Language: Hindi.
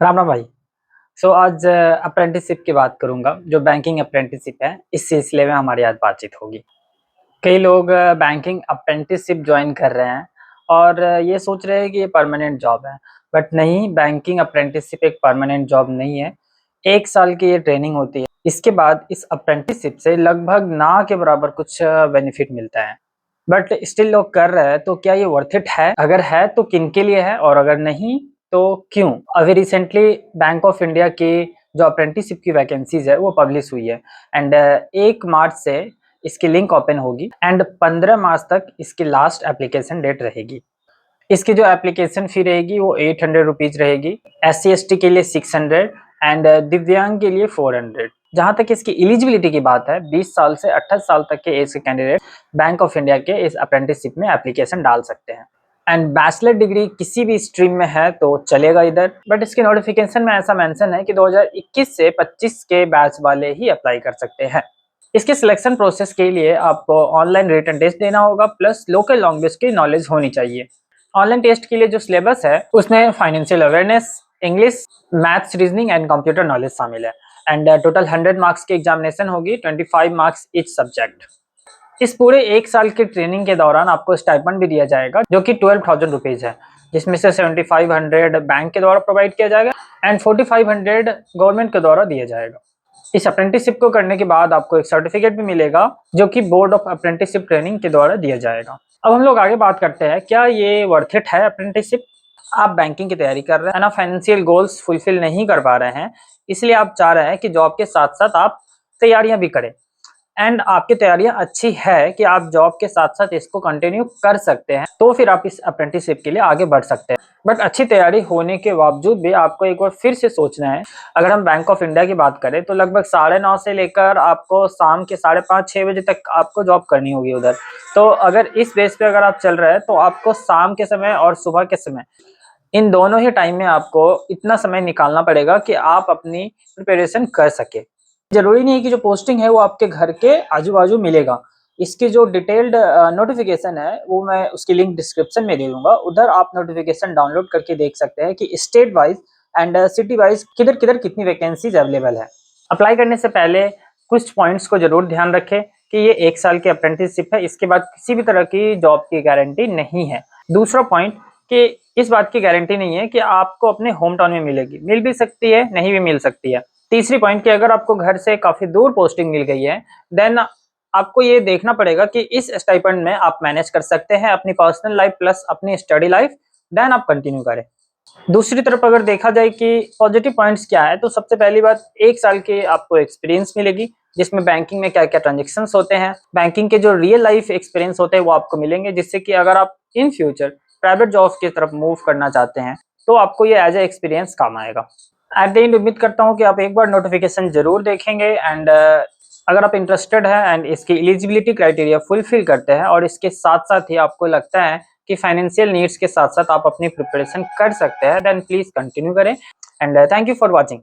राम राम भाई। आज अप्रेंटिसशिप की बात करूंगा। जो बैंकिंग अप्रेंटिसशिप है इस सिलसिले में हमारी आज बातचीत होगी। कई लोग बैंकिंग अप्रेंटिसशिप ज्वाइन कर रहे हैं और ये सोच रहे हैं कि ये परमानेंट जॉब है। बट नहीं, बैंकिंग अप्रेंटिसशिप एक परमानेंट जॉब नहीं है। 1 साल की ये ट्रेनिंग होती है। इसके बाद इस अप्रेंटिसशिप से लगभग ना के बराबर कुछ बेनिफिट मिलता है। बट स्टिल लोग कर रहे हैं, तो क्या ये वर्थ इट है? अगर है तो किन के लिए है, और अगर नहीं तो क्यों? अभी रिसेंटली बैंक ऑफ इंडिया की जो अप्रेंटिसशिप की वैकेंसीज है वो पब्लिश हुई है। एंड 1 मार्च से इसकी लिंक ओपन होगी एंड 15 मार्च तक इसकी लास्ट एप्लीकेशन डेट रहेगी। इसकी जो एप्लीकेशन फी रहेगी वो 800 रुपीज रहेगी। SC ST के लिए 600 एंड दिव्यांग के लिए 400। जहां तक इसकी एलिजिबिलिटी की बात है, 20 साल से 28 साल तक के एज के कैंडिडेट बैंक ऑफ इंडिया के इस अप्रेंटिसशिप में एप्लीकेशन डाल सकते हैं। एंड बैचलर डिग्री किसी भी स्ट्रीम में है तो चलेगा इधर। बट इसके नोटिफिकेशन में ऐसा मेंशन है कि 2021 से 25 के बैच वाले ही अप्लाई कर सकते हैं। इसके सिलेक्शन प्रोसेस के लिए आपको ऑनलाइन रिटन टेस्ट देना होगा, प्लस लोकल लैंग्वेज की नॉलेज होनी चाहिए। ऑनलाइन टेस्ट के लिए जो सिलेबस है उसमें financial awareness, English, maths, reasoning and computer knowledge शामिल है। एंड टोटल 100 मार्क्स की एग्जामिनेशन होगी, 25 मार्क्स ईच सब्जेक्ट। इस पूरे 1 साल की ट्रेनिंग के दौरान आपको स्टाइपेंड भी दिया जाएगा जो कि 12,000 रुपीज है, जिसमें से 7500 बैंक के द्वारा प्रोवाइड किया जाएगा एंड 4500 गवर्नमेंट के द्वारा दिया जाएगा। इस अप्रेंटिसशिप को करने के बाद आपको एक सर्टिफिकेट भी मिलेगा जो कि बोर्ड ऑफ अप्रेंटिसशिप ट्रेनिंग के द्वारा दिया जाएगा। अब हम लोग आगे बात करते हैं, क्या ये वर्थ इट है अप्रेंटिसशिप? आप बैंकिंग की तैयारी कर रहे हैं ना, फाइनेंशियल गोल्स फुलफिल नहीं कर पा रहे हैं, इसलिए आप चाह रहे हैं कि जॉब के साथ साथ आप तैयारियां भी करें। एंड आपकी तैयारियां अच्छी है कि आप जॉब के साथ साथ इसको कंटिन्यू कर सकते हैं, तो फिर आप इस अप्रेंटिसशिप के लिए आगे बढ़ सकते हैं। बट अच्छी तैयारी होने के बावजूद भी आपको एक बार फिर से सोचना है। अगर हम बैंक ऑफ इंडिया की बात करें तो लगभग 9:30 से लेकर आपको शाम के 5:30-6 बजे तक आपको जॉब करनी होगी उधर। तो अगर इस बेस पे अगर आप चल रहे हैं तो आपको शाम के समय और सुबह के समय, इन दोनों ही टाइम में आपको इतना समय निकालना पड़ेगा कि आप अपनी प्रिपरेशन कर सके। जरूरी नहीं है कि जो पोस्टिंग है वो आपके घर के आजू बाजू मिलेगा। इसकी जो डिटेल्ड नोटिफिकेशन है वो मैं उसकी लिंक डिस्क्रिप्शन में दे दूंगा, उधर आप नोटिफिकेशन डाउनलोड करके देख सकते हैं कि state wise and city wise किधर किधर कितनी वैकेंसीज अवेलेबल है। अप्लाई करने से पहले कुछ पॉइंट्स को जरूर ध्यान रखें कि ये 1 साल की अप्रेंटिसशिप है, इसके बाद किसी भी तरह की जॉब की गारंटी नहीं है। दूसरा पॉइंट कि इस बात की गारंटी नहीं है कि आपको अपने होम टाउन में मिलेगी, मिल भी सकती है, नहीं भी मिल सकती है। तीसरी पॉइंट कि अगर आपको घर से काफी दूर पोस्टिंग मिल गई है, देन आपको ये देखना पड़ेगा कि इस स्टाइपेंड में आप मैनेज कर सकते हैं अपनी पर्सनल लाइफ प्लस अपनी स्टडी लाइफ, देन आप कंटिन्यू करें। दूसरी तरफ अगर देखा जाए कि पॉजिटिव पॉइंट्स क्या है, तो सबसे पहली बात, 1 साल की आपको एक्सपीरियंस मिलेगी जिसमें बैंकिंग में क्या क्या ट्रांजेक्शन्स होते हैं, बैंकिंग के जो रियल लाइफ एक्सपीरियंस होते हैं वो आपको मिलेंगे, जिससे कि अगर आप इन फ्यूचर प्राइवेट जॉब्स की तरफ मूव करना चाहते हैं तो आपको ये एज ए एक्सपीरियंस काम आएगा। एट द एंड उम्मीद करता हूँ कि आप एक बार नोटिफिकेशन जरूर देखेंगे एंड अगर आप इंटरेस्टेड है एंड इसकी एलिजिबिलिटी क्राइटेरिया फुलफिल करते हैं और इसके साथ साथ ही आपको लगता है कि फाइनेंशियल नीड्स के साथ साथ आप अपनी प्रिपरेशन कर सकते हैं, देन प्लीज कंटिन्यू करें। And thank you for watching.